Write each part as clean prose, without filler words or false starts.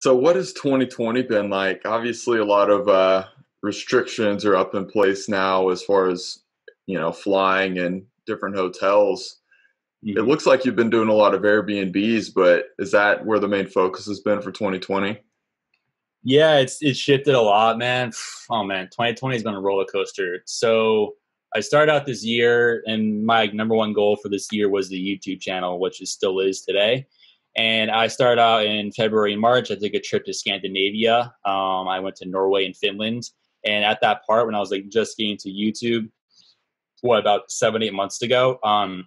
So what has 2020 been like? Obviously, a lot of restrictions are up in place now as far as, flying and different hotels. It Mhm. looks like you've been doing a lot of Airbnbs, but is that where the main focus has been for 2020? Yeah, it's shifted a lot, man. Oh man, 2020 has been a roller coaster. So I started out this year, and my number one goal for this year was the YouTube channel, which it still is today. And I started out in February and March. I took a trip to Scandinavia. I went to Norway and Finland. And at that part, when I was like just getting to YouTube, what about 7, 8 months ago?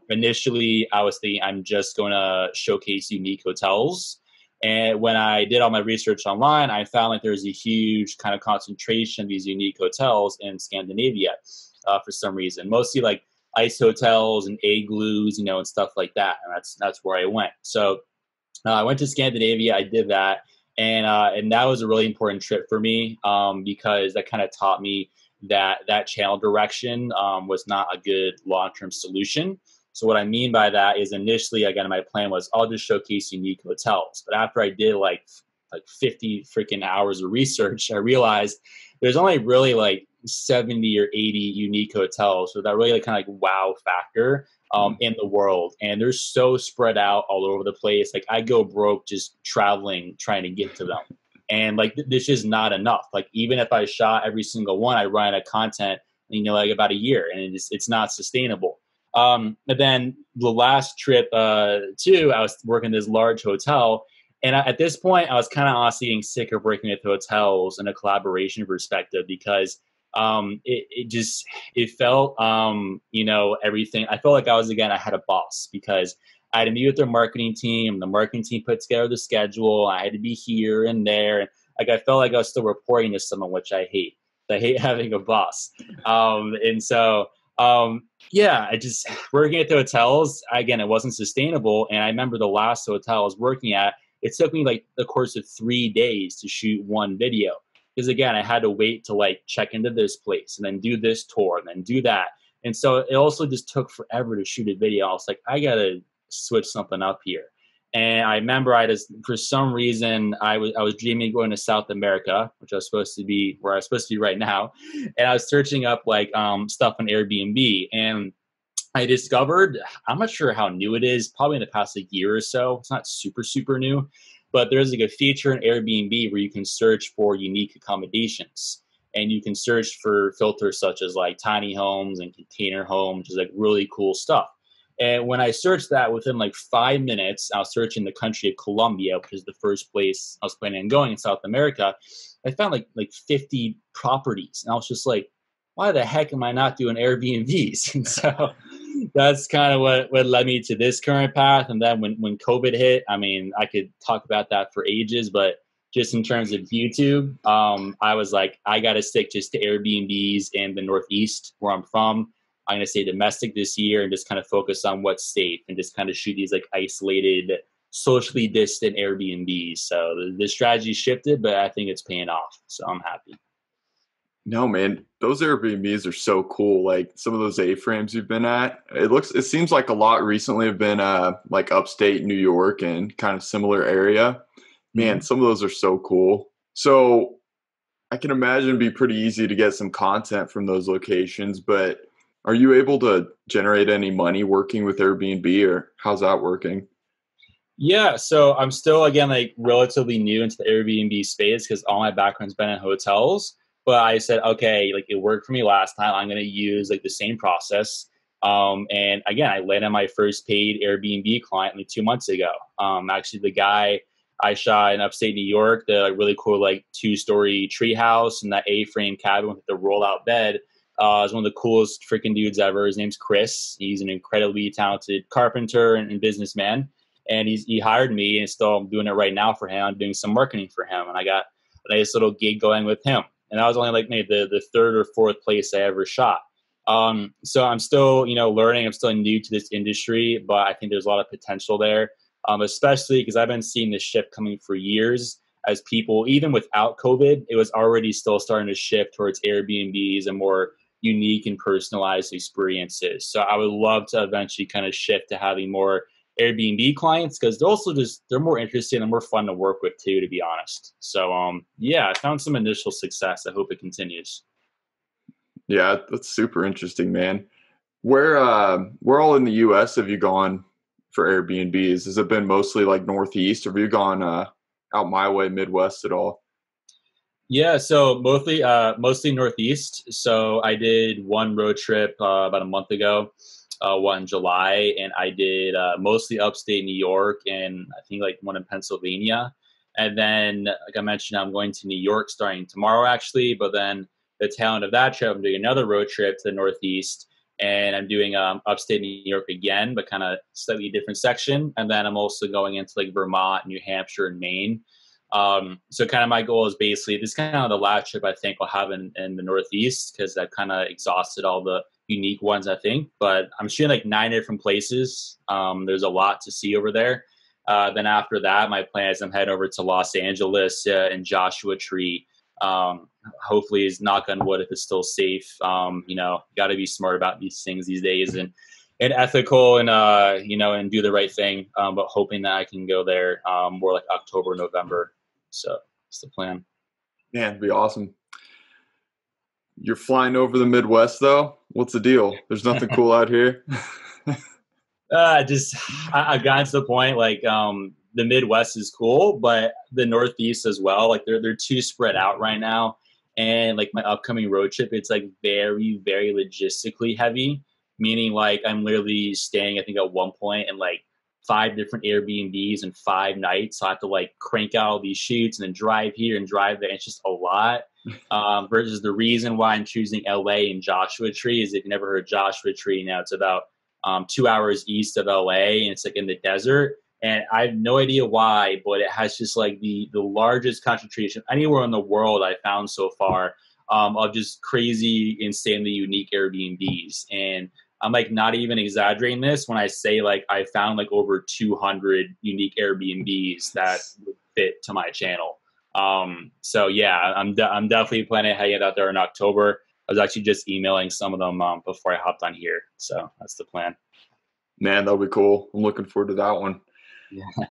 Initially, I was thinking I'm just going to showcase unique hotels. And when I did all my research online, I found like there's a huge kind of concentration of these unique hotels in Scandinavia for some reason. Mostly like ice hotels and igloos, and stuff like that. And that's where I went. So I went to Scandinavia. I did that, and that was a really important trip for me because that kind of taught me that channel direction was not a good long term solution. So what I mean by that is initially, again, my plan was I'll just showcase unique hotels. But after I did like 50 freaking hours of research, I realized there's only really like 70 or 80 unique hotels. So that really like kind of like wow factor in the world, and they're so spread out all over the place. Like I go broke just traveling trying to get to them, and like this is not enough. Like even if I shot every single one, I run out of content, like about a year, and it's not sustainable. But then the last trip too, I was working this large hotel. And at this point, I was kind of honestly getting sick of working with hotels in a collaboration perspective because it just it felt everything. I felt like I had a boss because I had to meet with their marketing team. The marketing team put together the schedule. I had to be here and there, and like I felt like I was still reporting to someone, which I hate. I hate having a boss. And so yeah, I just working at the hotels again. It wasn't sustainable, and I remember the last hotel I was working at. It took me like the course of 3 days to shoot one video because again I had to wait to like check into this place and then do this tour and then do that, and so it also just took forever to shoot a video. I was like, I gotta switch something up here. And I remember I just for some reason I was dreaming of going to South America, which I was supposed to be where I was supposed to be right now, and I was searching up like stuff on Airbnb, and I discovered, I'm not sure how new it is, probably in the past like year or so. It's not super, super new, but there's like a feature in Airbnb where you can search for unique accommodations. And you can search for filters such as like tiny homes and container homes, which is like really cool stuff. And when I searched that within like 5 minutes, I was searching the country of Colombia, which is the first place I was planning on going in South America. I found like 50 properties. And I was just like, why the heck am I not doing Airbnbs? And so that's kind of what led me to this current path. And then when COVID hit, I mean, I could talk about that for ages, but just in terms of YouTube, I was like, I got to stick just to Airbnbs in the Northeast where I'm from. I'm going to stay domestic this year and just kind of focus on what's safe and just kind of shoot these like isolated, socially distant Airbnbs. So the strategy shifted, but I think it's paying off. So I'm happy. No, man, those Airbnbs are so cool. Like some of those A-frames you've been at, it seems like a lot recently have been like upstate New York and kind of similar area. Man, Mhm. some of those are so cool. So I can imagine it'd be pretty easy to get some content from those locations, but are you able to generate any money working with Airbnb or how's that working? Yeah, so I'm still again like relatively new into the Airbnb space because all my background's been in hotels. But I said, okay, like it worked for me last time. I'm gonna use like the same process. And again, I landed my first paid Airbnb client like 2 months ago. Actually, the guy I shot in upstate New York, the like, really cool like 2-story tree house and that A-frame cabin with the rollout bed. Is one of the coolest freaking dudes ever. His name's Chris. He's an incredibly talented carpenter and businessman, and he hired me, and still I'm doing it right now for him. I'm doing some marketing for him, and I got a nice little gig going with him. And that was only like maybe the third or fourth place I ever shot. So I'm still learning. I'm still new to this industry, but I think there's a lot of potential there, especially because I've been seeing this shift coming for years. As people, even without COVID, it was already still starting to shift towards Airbnbs and more unique and personalized experiences. So I would love to eventually kind of shift to having more Airbnb clients because they're also just they're more interesting and more fun to work with too, to be honest. So yeah, I found some initial success. I hope it continues. Yeah, that's super interesting, man. Where all in the US have you gone for Airbnbs? Has it been mostly like Northeast, or have you gone out my way, Midwest at all? Yeah, so mostly Northeast. So I did one road trip about a month ago, one in July, and I did mostly upstate New York and I think like one in Pennsylvania. And then, like I mentioned, I'm going to New York starting tomorrow actually. But then the tail end of that trip, I'm doing another road trip to the Northeast, and I'm doing upstate New York again, but kind of slightly different section. And then I'm also going into like Vermont, New Hampshire, and Maine. So kind of my goal is basically this is kind of the last trip I think I'll have in the Northeast because I've kind of exhausted all the unique ones I think. But I'm shooting like 9 different places. There's a lot to see over there. Then after that, my plan is I'm heading over to Los Angeles and Joshua Tree. Hopefully, is knock on wood if it's still safe. Got to be smart about these things these days and ethical and and do the right thing. But hoping that I can go there more like October, November. So that's the plan. Man, it'd be awesome. You're flying over the Midwest though? What's the deal? There's nothing cool out here? Just I've gotten to the point like the Midwest is cool, but the Northeast as well. Like they're too spread out right now, and like my upcoming road trip, it's like very very logistically heavy. Meaning like I'm literally staying I think at one point in like 5 different Airbnbs in 5 nights. So I have to like crank out all these shoots and then drive here and drive there. It's just a lot. Versus the reason why I'm choosing LA and Joshua Tree is if you never heard Joshua Tree, now it's about 2 hours east of LA and it's like in the desert. And I have no idea why, but it has just like the largest concentration anywhere in the world I found so far of just crazy, insanely unique Airbnbs. And I'm like not even exaggerating this when I say like I found like over 200 unique Airbnbs that would fit to my channel. So yeah, I'm definitely planning to head out there in October. I was actually just emailing some of them before I hopped on here. So that's the plan. Man, that'll be cool. I'm looking forward to that one. Yeah.